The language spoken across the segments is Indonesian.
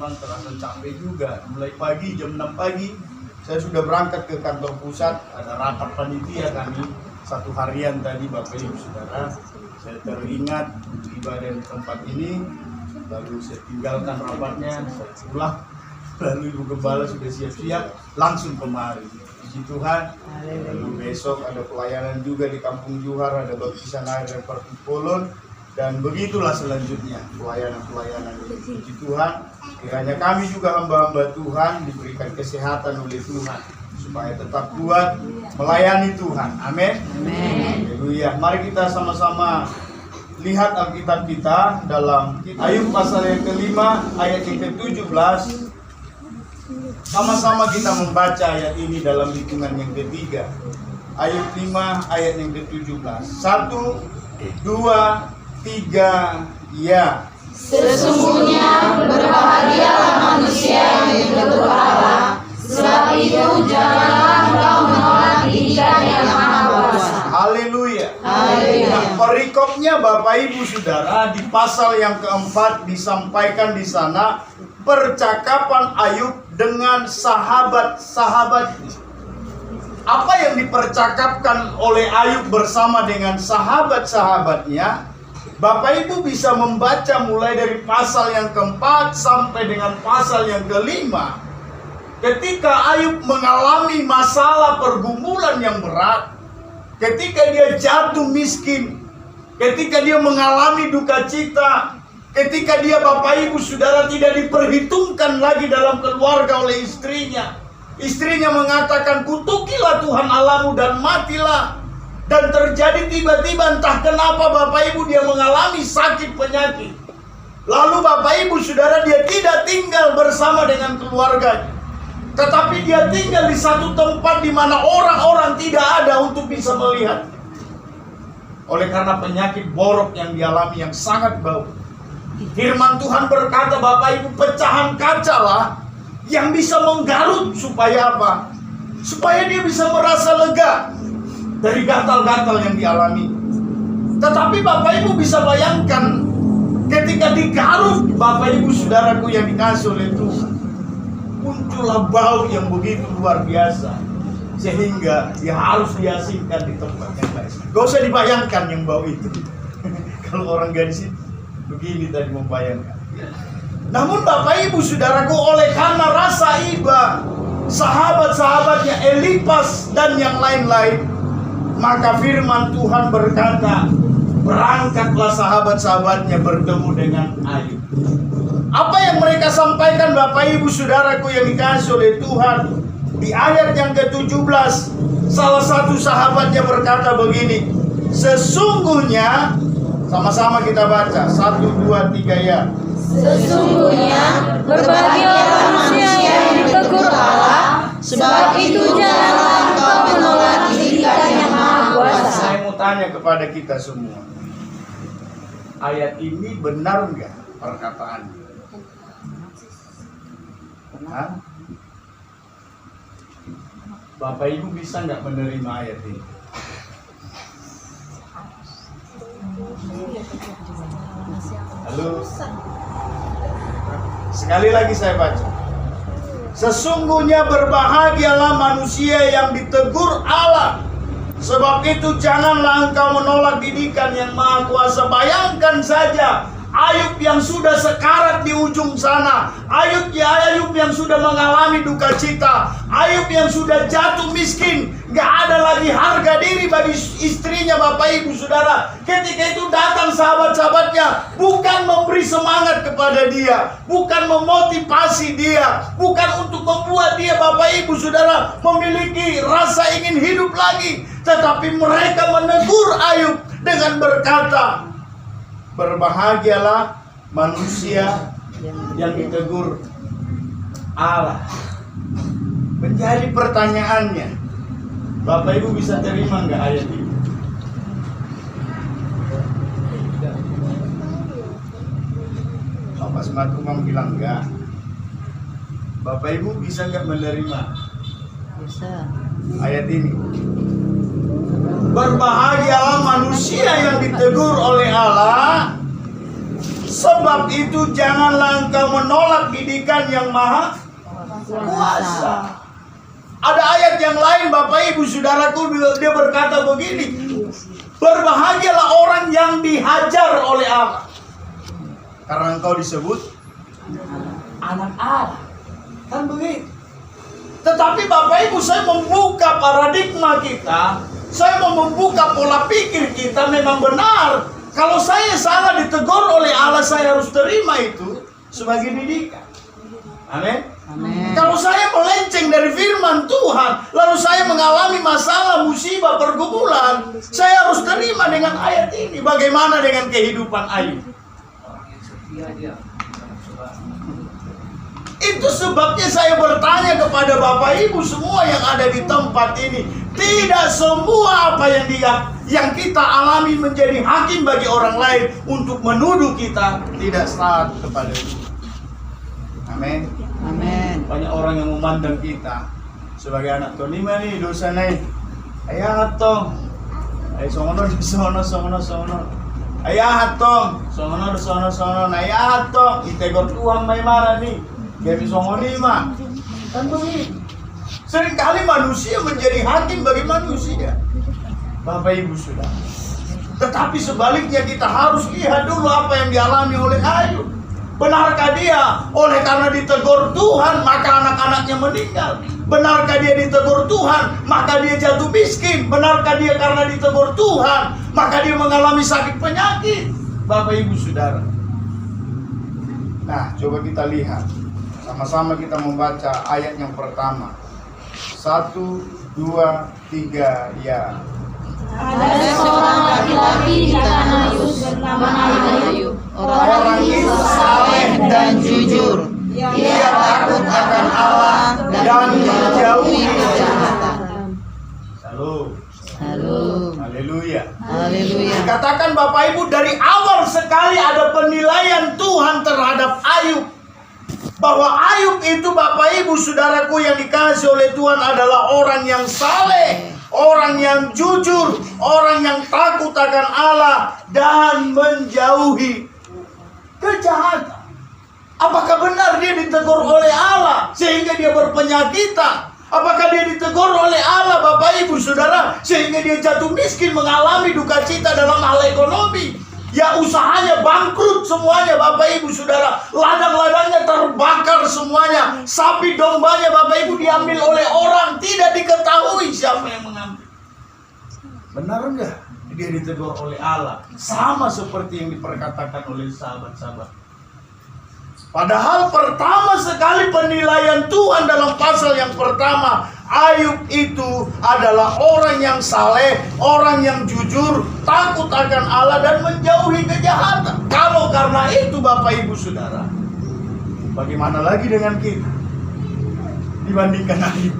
memang terasa capek juga. Mulai pagi jam 6 pagi saya sudah berangkat ke kantor pusat, ada rapat panitia kami satu harian tadi Bapak Ibu Saudara. Saya teringat ibadah di tempat ini, lalu saya tinggalkan rapatnya, saya pulang, lalu Ibu Gembala sudah siap-siap, langsung kemari. Puji Tuhan. Lalu besok ada pelayanan juga di Kampung Juhar, ada baptisan air dan perkumpulan, dan begitulah selanjutnya pelayanan-pelayanan. Puji Tuhan, kiranya kami juga hamba-hamba Tuhan diberikan kesehatan oleh Tuhan supaya tetap kuat melayani Tuhan. Amin. Haleluya. Mari kita sama-sama lihat Alkitab kita dalam Ayub pasal yang kelima ayat yang ke-17. Sama-sama kita membaca ayat ini dalam hitungan yang ketiga. Ayub 5 ayat yang ke-17. 1, 2, 3, ya. Sesungguhnya berbahagialah manusia yang ditegur Allah, sebab itu janganlah engkau menolak didikan yang Maha Kuasa. Haleluya. Haleluya. Nah, perikopnya Bapak Ibu Saudara di pasal yang keempat disampaikan di sana percakapan Ayub dengan sahabat-sahabatnya. Apa yang dipercakapkan oleh Ayub bersama dengan sahabat-sahabatnya, Bapak Ibu bisa membaca mulai dari pasal yang keempat sampai dengan pasal yang kelima. Ketika Ayub mengalami masalah pergumulan yang berat, ketika dia jatuh miskin, ketika dia mengalami duka cita, ketika dia Bapak Ibu Saudara tidak diperhitungkan lagi dalam keluarga oleh istrinya. Istrinya mengatakan, kutukilah Tuhan Allahmu dan matilah. Dan terjadi tiba-tiba entah kenapa Bapak Ibu dia mengalami sakit penyakit. Lalu Bapak Ibu Saudara dia tidak tinggal bersama dengan keluarganya, tetapi dia tinggal di satu tempat di mana orang-orang tidak ada untuk bisa melihat. Oleh karena penyakit borok yang dialami yang sangat bau. Firman Tuhan berkata, Bapak Ibu, pecahan kaca lah yang bisa menggarut supaya apa? Supaya dia bisa merasa lega dari gatal-gatal yang dialami. Tetapi Bapak Ibu bisa bayangkan ketika digarut, Bapak Ibu Saudaraku yang dikasih oleh Tuhan, muncullah bau yang begitu luar biasa sehingga dia harus diasingkan di tempat yang lain. Gak usah dibayangkan yang bau itu. Kalau orang gadis begini tadi membayangkan. Namun Bapak Ibu Saudaraku, oleh karena rasa iba sahabat-sahabatnya Elipas dan yang lain-lain, maka firman Tuhan berkata, berangkatlah sahabat-sahabatnya bertemu dengan Ayub. Apa yang mereka sampaikan Bapak Ibu Saudaraku yang dikasih oleh Tuhan? Di ayat yang ke-17, salah satu sahabatnya berkata begini, sesungguhnya, sama-sama kita baca, 1, 2, 3 ya. Sesungguhnya berbahagialah manusia yang ditegur Allah, sebab itu janganlah engkau menolak didikan yang Maha Kuasa. Saya mau tanya kepada kita semua, ayat ini benar nggak perkataannya? Hah? Bapak Ibu bisa nggak menerima ayat ini? Halo? Sekali lagi saya baca. Sesungguhnya berbahagialah manusia yang ditegur Allah, sebab itu janganlah engkau menolak didikan yang Maha Kuasa. Bayangkan saja Ayub yang sudah sekarat di ujung sana, Ayub yang sudah mengalami duka cita, Ayub yang sudah jatuh miskin, gak ada lagi harga diri bagi istrinya Bapak Ibu Saudara. Ketika itu datang sahabat-sahabatnya, bukan memberi semangat kepada dia, bukan memotivasi dia, bukan untuk membuat dia Bapak Ibu Saudara memiliki rasa ingin hidup lagi, tetapi mereka menegur Ayub dengan berkata, berbahagialah manusia yang ditegur Allah. Menjadi pertanyaannya, Bapak Ibu bisa terima nggak ayat ini? Bapak Semat Umam bilang enggak. Bapak Ibu bisa nggak menerima? Bisa. Ayat ini. Berbahagialah manusia yang ditegur oleh Allah, Sebab itu janganlah engkau menolak didikan yang maha kuasa. Ada ayat yang lain Bapak Ibu Saudaraku, dia berkata begini, berbahagialah orang yang dihajar oleh Allah, karena engkau disebut anak Allah. Kan begitu. Tetapi Bapak Ibu, saya membuka paradigma kita, saya mau membuka pola pikir kita. Memang benar, kalau saya salah ditegur oleh Allah, saya harus terima itu sebagai didikan. Amin. Kalau saya melenceng dari firman Tuhan, lalu saya mengalami masalah, musibah, pergumulan, saya harus terima dengan ayat ini. Bagaimana dengan kehidupan Ayub? Itu sebabnya saya bertanya kepada Bapak Ibu semua yang ada di tempat ini, tidak semua apa yang kita alami menjadi hakim bagi orang lain untuk menuduh kita tidak taat kepada Tuhan. Amin. Amin. Banyak orang yang memandang kita sebagai anak Tuhan. Lima nih dosa nih. Ayah hatong. Ayah sono. Ayah hatong. Sono. Ayah hatong. Itegor Tuhan may marah nih. Kami songo lima. Kan begitu. Seringkali manusia menjadi hakim bagi manusia. Bapak Ibu sudah. Tetapi sebaliknya kita harus lihat dulu apa yang dialami oleh Ayub. Benarkah dia oleh karena ditegur Tuhan maka anak-anaknya meninggal? Benarkah dia ditegur Tuhan maka dia jatuh miskin? Benarkah dia karena ditegur Tuhan maka dia mengalami sakit penyakit? Bapak Ibu Saudara. Nah, coba kita lihat. Sama-sama kita membaca ayat yang pertama. 1, 2, 3, ya. Ada seorang laki-laki di tanah Uz bernama Ayub. Orang itu saleh dan jujur. Ia takut akan Allah dan menjauhi kejahatan. Haleluya. Haleluya. Katakan Bapak Ibu, dari awal sekali ada penilaian Tuhan terhadap Ayub. Bahwa Ayub itu Bapak Ibu Saudaraku yang dikasih oleh Tuhan adalah orang yang saleh, orang yang jujur, orang yang takut akan Allah dan menjauhi kejahatan. Apakah benar dia ditegur oleh Allah sehingga dia berpenyakitan? Apakah dia ditegur oleh Allah Bapak Ibu Saudara sehingga dia jatuh miskin, mengalami duka cita dalam hal ekonomi? Ya, usahanya bangkrut semuanya Bapak Ibu Saudara, ladang-ladangnya terbakar semuanya, sapi dombanya Bapak Ibu diambil oleh orang, tidak diketahui siapa yang mengambil. Benar enggak dia ditegur oleh Allah? Sama seperti yang diperkatakan oleh sahabat-sahabat. Padahal pertama sekali penilaian Tuhan dalam pasal yang pertama, Ayub itu adalah orang yang saleh, orang yang jujur, takut akan Allah dan menjauhi kejahatan. Kalau karena itu Bapak Ibu Saudara, bagaimana lagi dengan kita dibandingkan Ayub?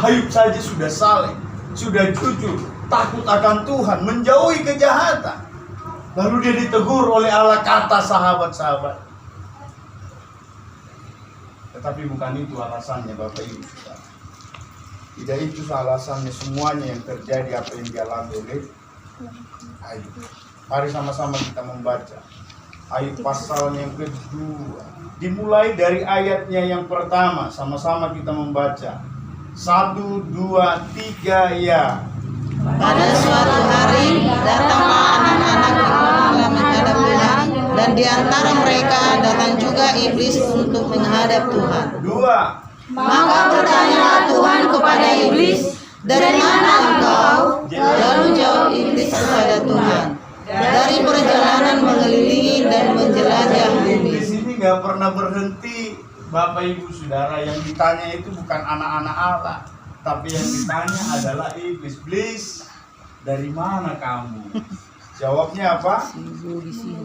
Ayub saja sudah saleh, sudah jujur, takut akan Tuhan, menjauhi kejahatan. Lalu dia ditegur oleh Allah, kata sahabat-sahabat. Tetapi bukan itu alasannya Bapak Ibu Saudara. Tidak itu alasannya semuanya yang terjadi apa yang dialami oleh Ayub. Mari sama-sama kita membaca Ayub pasal yang kedua. Dimulai dari ayatnya yang pertama. Sama-sama kita membaca. 1, 2, 3, ya. Pada suatu hari datanglah anak-anak itu menghadap Tuhan, dan di antara mereka datang juga iblis untuk menghadap Tuhan. 2. Maka bertanyalah Tuhan kepada iblis, dari mana engkau? Lalu jawab iblis kepada Tuhan, dari perjalanan mengelilingi dan menjelajah bumi. Di sini nggak pernah berhenti Bapak Ibu Saudara. Yang ditanya itu bukan anak-anak Allah, tapi yang ditanya adalah iblis. Iblis, dari mana kamu? Jawabnya apa?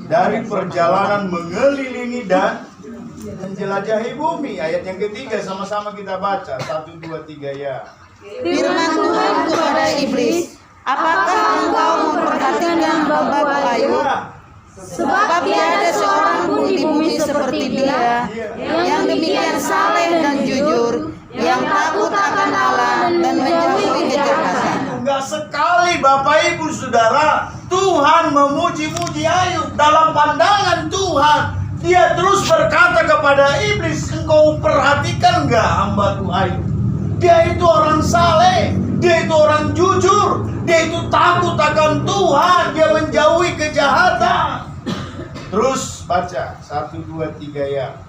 Dari perjalanan mengelilingi dan menjelajahi bumi. Ayat yang ketiga sama-sama kita baca. 1, 2, 3, ya. Firman Tuhan kepada iblis, apakah engkau memperhatikan bapa Ayub? Sebab tiada seorang pun di bumi seperti dia, yang demikian saleh dan jujur, yang takut akan Allah dan menjauhi kejahatan. Enggak sekali Bapak Ibu Saudara, Tuhan Tuhan memuji-muji Ayub. Dalam pandangan Tuhan, dia terus berkata kepada iblis, engkau perhatikan gak hambaku Ayub? Dia itu orang saleh, dia itu orang jujur, dia itu takut akan Tuhan, dia menjauhi kejahatan. Terus baca 1, 2, 3 ya.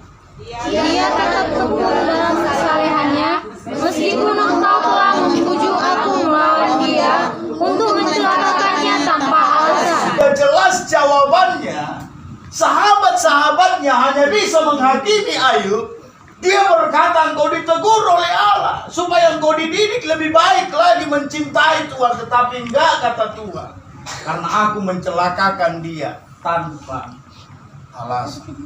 Dia tetap teguh dalam kesalehannya, meskipun engkau telah membujuk aku melawan dia untuk mencelakakannya tanpa alasan. Sudah jelas jawabannya. Sahabat-sahabatnya hanya bisa menghakimi Ayub. Dia berkata, engkau ditegur oleh Allah supaya engkau dididik lebih baik lagi mencintai Tuhan. Tetapi enggak, kata Tuhan, karena aku mencelakakan dia tanpa alasan.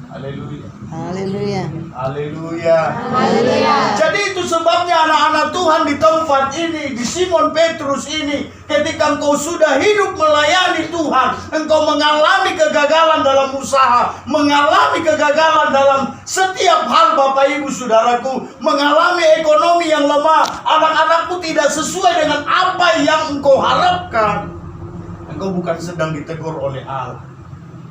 Haleluya. Haleluya. Haleluya. Haleluya. Jadi itu sebabnya anak-anak Tuhan di tempat ini, di Simon Petrus ini, ketika engkau sudah hidup melayani Tuhan, engkau mengalami kegagalan dalam usaha, mengalami kegagalan dalam setiap hal, Bapak Ibu Saudaraku, mengalami ekonomi yang lemah, anak-anakku tidak sesuai dengan apa yang engkau harapkan, engkau bukan sedang ditegur oleh Allah,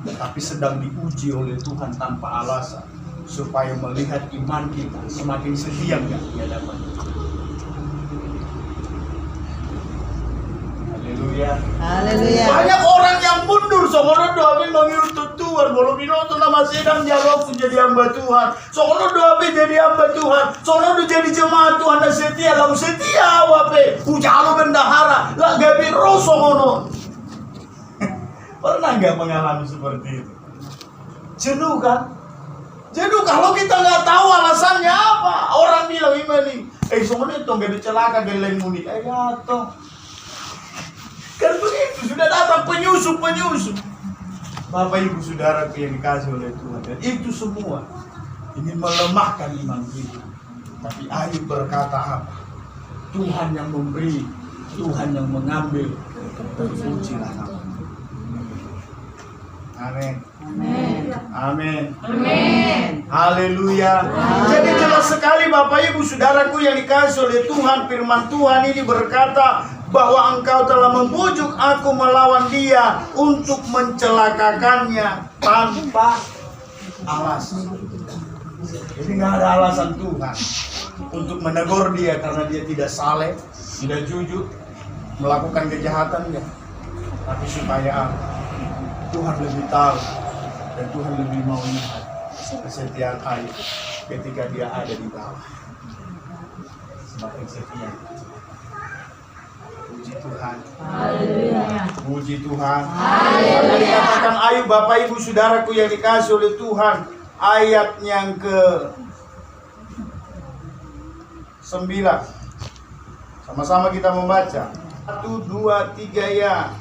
tapi sedang diuji oleh Tuhan tanpa alasan, supaya melihat iman kita semakin setia nggak di hadapan. Haleluya. Haleluya. Banyak orang yang mundur, soalnya doa manggil Tuhan, walau binoto nama sedang dialog pun jadi hamba Tuhan, soalnya doa jadi hamba Tuhan, soalnya jadi jemaat Tuhan dan setia, lalu setia wape, ujalo bendahara, lah gabi rosomono. Pernah nggak mengalami seperti itu? Jenuh kan? Jenuh kalau kita nggak tahu alasannya apa. Orang bilang ini, semuanya tuh nggak dicelaka geleng muni, ya toh. Kan begitu, sudah datang penyusup. Bapak Ibu Saudara yang dikasih oleh Tuhan, dan itu semua ingin melemahkan iman kita. Tapi Ayub berkata apa? Tuhan yang memberi, Tuhan yang mengambil, terpujilah nama. Amin. Amin. Amin. Amin. Haleluya. Jadi jelas sekali Bapak Ibu Saudaraku yang dikasih oleh Tuhan, firman Tuhan ini berkata bahwa engkau telah membujuk aku melawan dia untuk mencelakakannya tanpa alasan. Jadi nggak ada alasan Tuhan untuk menegur dia karena dia tidak saleh, tidak jujur, melakukan kejahatan ya. Tapi supaya apa? Tuhan lebih tahu dan Tuhan lebih mau lihat kesetiaan Ayub ketika dia ada di bawah. Semakin setia. Puji Tuhan. Haleluya. Puji Tuhan. Haleluya. Dikatakan Ayub, Bapak Ibu Saudaraku yang dikasih oleh Tuhan, ayat yang ke-9. Sama-sama kita membaca. 1, 2, 3 ya.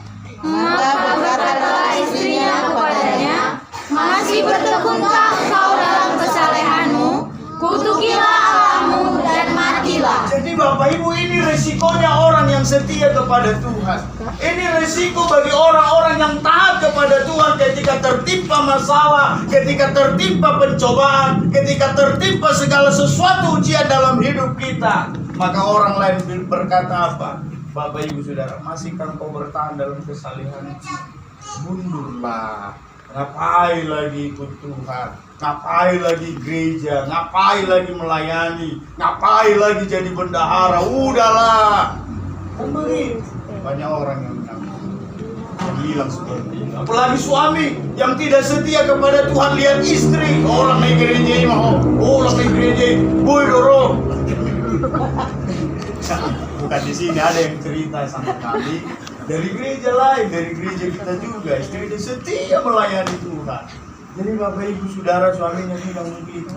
Maka berkatalah istrinya kepadanya, masih bertekunkah engkau dalam kesalehanmu? Kutukilah Allahmu dan matilah. Jadi Bapak Ibu, ini resikonya orang yang setia kepada Tuhan. Ini resiko bagi orang-orang yang taat kepada Tuhan ketika tertimpa masalah, ketika tertimpa pencobaan, ketika tertimpa segala sesuatu ujian dalam hidup kita. Maka orang lain berkata apa? Bapak Ibu Saudara, masihkah kau bertahan dalam kesalehan? Mundurlah. Ngapain lagi ikut Tuhan? Ngapain lagi gereja? Ngapain lagi melayani? Ngapain lagi jadi bendahara? Udahlah. Banyak orang yang bilang seperti itu. Apalagi suami yang tidak setia kepada Tuhan, lihat istri. Orang naik gereja mau, orang naik gereja, boy dorong. Bukan di sini, ada yang cerita sama kami dari gereja lain, dari gereja kita juga, istrinya setia melayani Tuhan. Jadi Bapak Ibu Saudara, suaminya bilang begitu,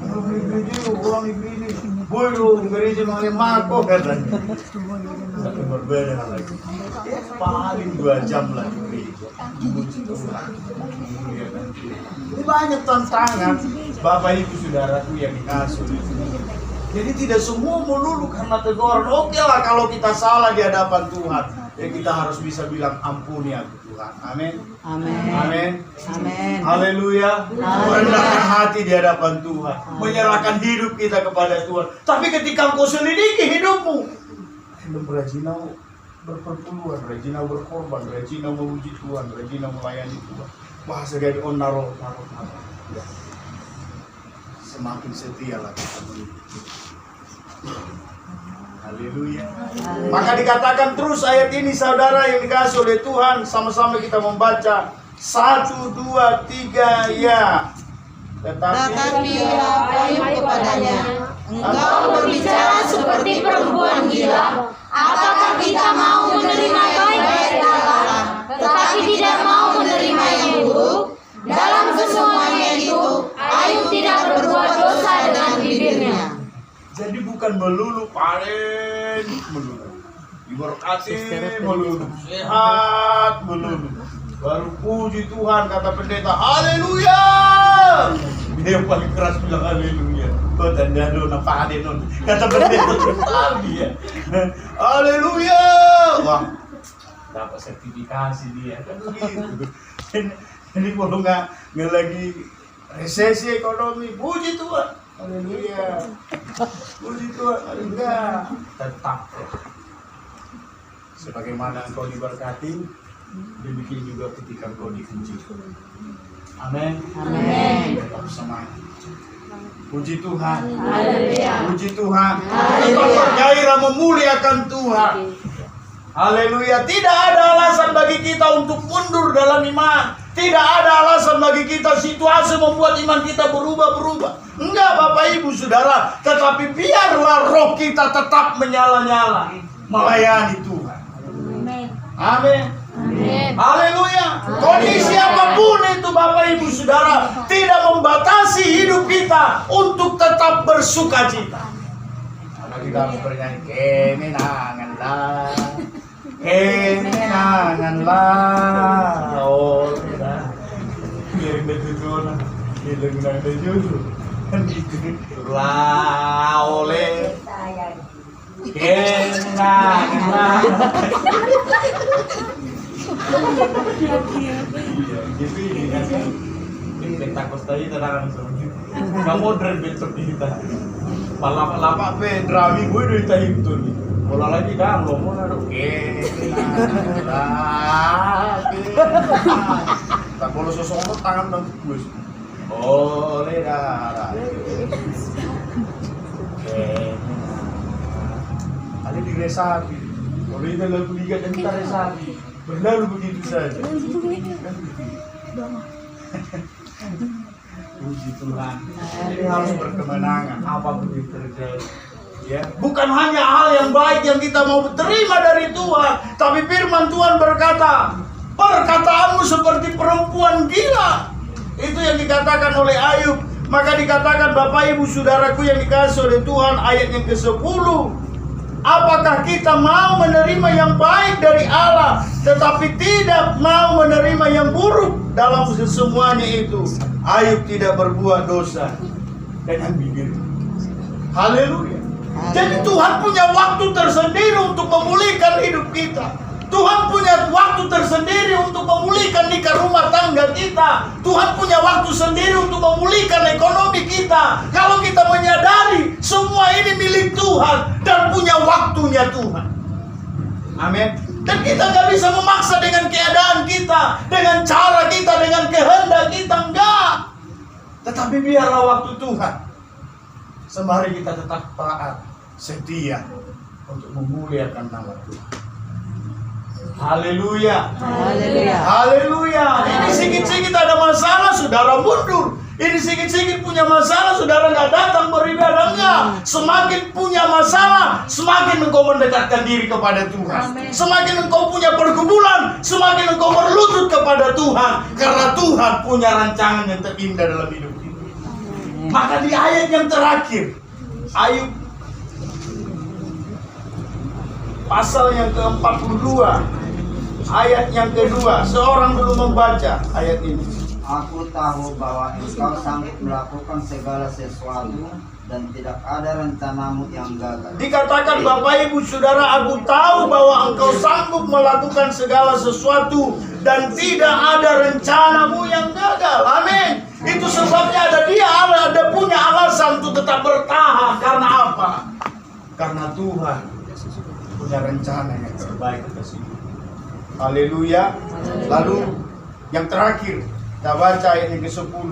orang di gereja, orang di gereja, boy dong gereja mengalami mako katanya. Tapi berbeda lagi, paling 2 jam lagi gereja. Ini banyak tantangan Bapak Ibu Saudaraku yang dikasih. Jadi tidak semua melulu karena teguran. Oke lah kalau kita salah di hadapan Tuhan, ya kita harus bisa bilang ampuni aku Tuhan. Amin. Amin. Amin. Amin. Haleluya. Merendahkan hati di hadapan Tuhan, menyerahkan hidup kita kepada Tuhan. Tapi ketika engkau selidiki hidupmu, belum berajinau, berperpuluhan, rajin berkorban, rajin memuji Tuhan, rajin melayani Tuhan. Wah, segala naruh. Ya. Semakin setia lah kita mengikuti. Haleluya. Maka dikatakan terus ayat ini, saudara yang dikasih oleh Tuhan, sama-sama kita membaca 1, 2, 3 ya. Tetapi Ayub kepadanya, engkau berbicara seperti perempuan gila. Apakah kita mau menerima yang baik dari Allah, tetapi tidak mau menerima yang buruk? Dalam kesemuanya itu, Ayub tidak berbuat dosa dengan bibirnya. Jadi bukan melulu panen, melulu diberkati, melulu sehat, melulu baru puji Tuhan, kata pendeta, haleluya. Dia yang paling keras bilang haleluya. Oh, tanda dona panen non, kata pendeta total dia. Haleluya. Wah, dapat sertifikasi dia kan begitu. Ini kalau nggak lagi resesi ekonomi, puji Tuhan, haleluya, puji Tuhan, haleluya, tetap sebagaimana engkau diberkati, demikian juga ketika engkau dipuji. Amin. Amin. Tetap semangat. Puji Tuhan, Haleluya. puji Tuhan, Haleluya. tetap bergairah memuliakan Tuhan. Haleluya. Tidak ada alasan bagi kita untuk mundur dalam iman. Tidak ada alasan bagi kita situasi membuat iman kita berubah-berubah. Enggak, Bapak Ibu Saudara. Tetapi biarlah roh kita tetap menyala-nyala melayani Tuhan. Amin. Haleluya. Kondisi apapun itu Bapak Ibu Saudara tidak membatasi hidup kita untuk tetap bersukacita. Kita harus bernyanyi, kemenanganlah, kemenanganlah. Oh, tidak. Biarin betul-betul, biarin betul-betul. Kan gitu. Lah oleh kemenanganlah. Gitu ini kan. Ini Pentakos tadi tenang seperti. Kamu modern besok kita. Palapa-lapa pe drami gue udah ditayang tuh nih. Bola lagi dah lo mau naruh. Tak boleh sosok tangan dong gus. Boleh dah. Ada di resapi. Kalau itu lagu liga dan kita resapi. Berlalu begitu saja. Puji Tuhan. Jadi harus berkemenangan apapun yang terjadi. Ya, bukan hanya hal yang baik yang kita mau terima dari Tuhan, tapi firman Tuhan berkata, perkataanmu seperti perempuan gila. Itu yang dikatakan oleh Ayub. Maka dikatakan Bapak Ibu Saudaraku yang dikasih oleh Tuhan, ayat yang ke-10. Apakah kita mau menerima yang baik dari Allah, tetapi tidak mau menerima yang buruk? Dalam semuanya itu, Ayub tidak berbuat dosa dengan bibir. Haleluya. Jadi Tuhan punya waktu tersendiri untuk memulihkan hidup kita. Tuhan punya waktu tersendiri untuk memulihkan nikah rumah tangga kita. Tuhan punya waktu sendiri untuk memulihkan ekonomi kita. Kalau kita menyadari semua ini milik Tuhan dan punya waktunya Tuhan. Amin. Dan kita nggak bisa memaksa dengan keadaan kita, dengan cara kita, dengan kehendak kita, enggak. Tetapi biarlah waktu Tuhan. Sembari kita tetap taat, setia untuk memuliakan nama Tuhan. Haleluya. Haleluya. Haleluya. Ini sikit-sikit ada masalah, saudara mundur. Ini sikit-sikit punya masalah, saudara nggak datang beribadah, enggak. Semakin punya masalah, semakin engkau mendekatkan diri kepada Tuhan. Amen. Semakin engkau punya pergumulan, semakin engkau berlutut kepada Tuhan. Karena Tuhan punya rancangan yang terindah dalam hidup kita. Maka di ayat yang terakhir, Ayub pasal yang ke-42, ayat yang kedua, seorang dulu membaca ayat ini. Aku tahu bahwa engkau sanggup melakukan segala sesuatu dan tidak ada rencanamu yang gagal. Dikatakan Bapak Ibu Saudara, aku tahu bahwa engkau sanggup melakukan segala sesuatu dan tidak ada rencanamu yang gagal. Amin. Itu sebabnya ada punya alasan untuk tetap bertahan. Karena apa? Karena Tuhan punya rencana yang terbaik atas hidup. Haleluya. Lalu yang terakhir, kita baca ayat yang ke-10.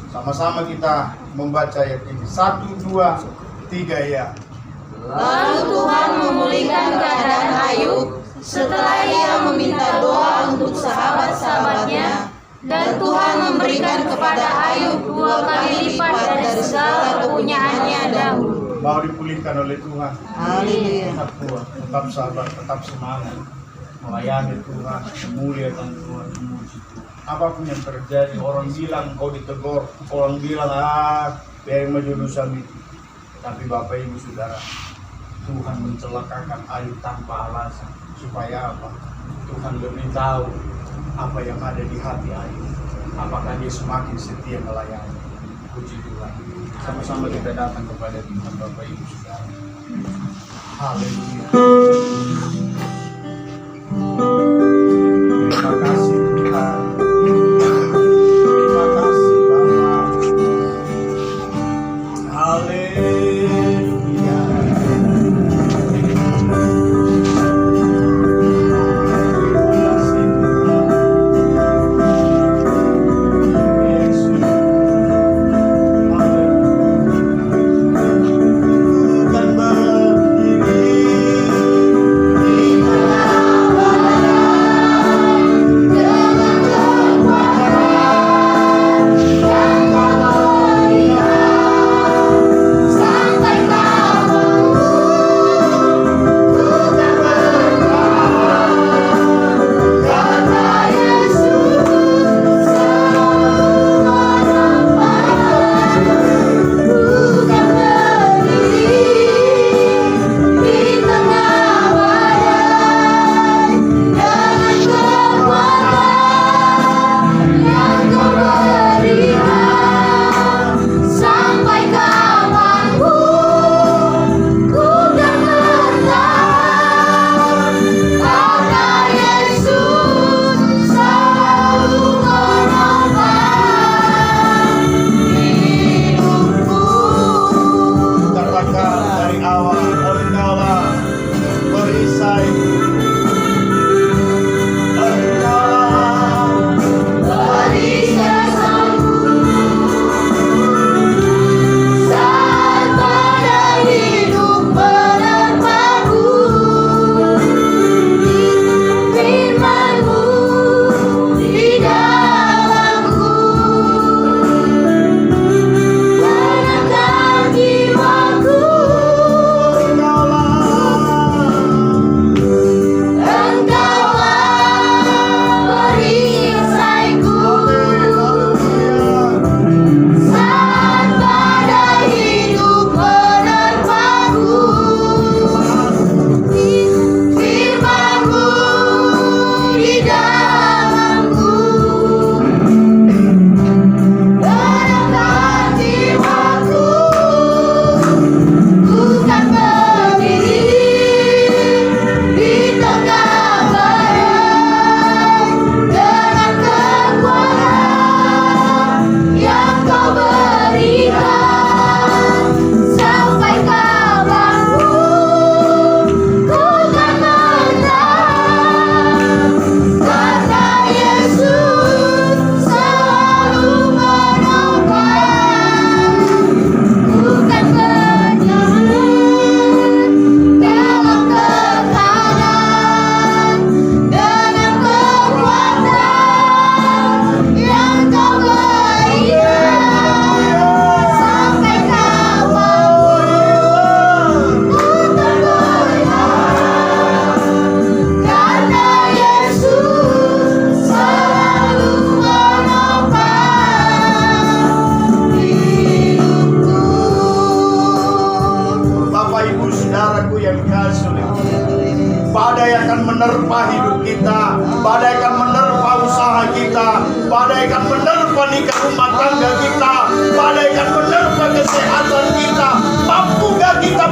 Sama-sama kita membaca ayat ini. 1, 2, 3 ya. Lalu Tuhan memulihkan keadaan Ayub setelah ia meminta doa untuk sahabat-sahabatnya, dan Tuhan memberikan kepada Ayub 2 kali lipat dari segala kepunyaannya dahulu. Mau dipulihkan oleh Tuhan. Haleluya. Tetap kuat, tetap sabar, tetap semangat, melayani Tuhan, memuliakan Tuhan, memuji Tuhan. Apapun yang terjadi, orang bilang kau ditegur, orang bilang biar maju dosa itu. Tapi Bapak Ibu Saudara, Tuhan mencelakakan Ayub tanpa alasan. Supaya apa? Tuhan lebih tahu apa yang ada di hati Ayub. Apakah dia semakin setia melayani? Puji Tuhan. Sama-sama kita datang kepada Tuhan Bapak Ibu Saudara. Haleluya. Terima kasih Tuhan. Terima kasih Bapa. Haleluya. Badai akan menerpa hidup kita, badai akan menerpa usaha kita, badai akan menerpa nikah rumah tangga kita, badai akan menerpa kesehatan kita. Mampu gak kita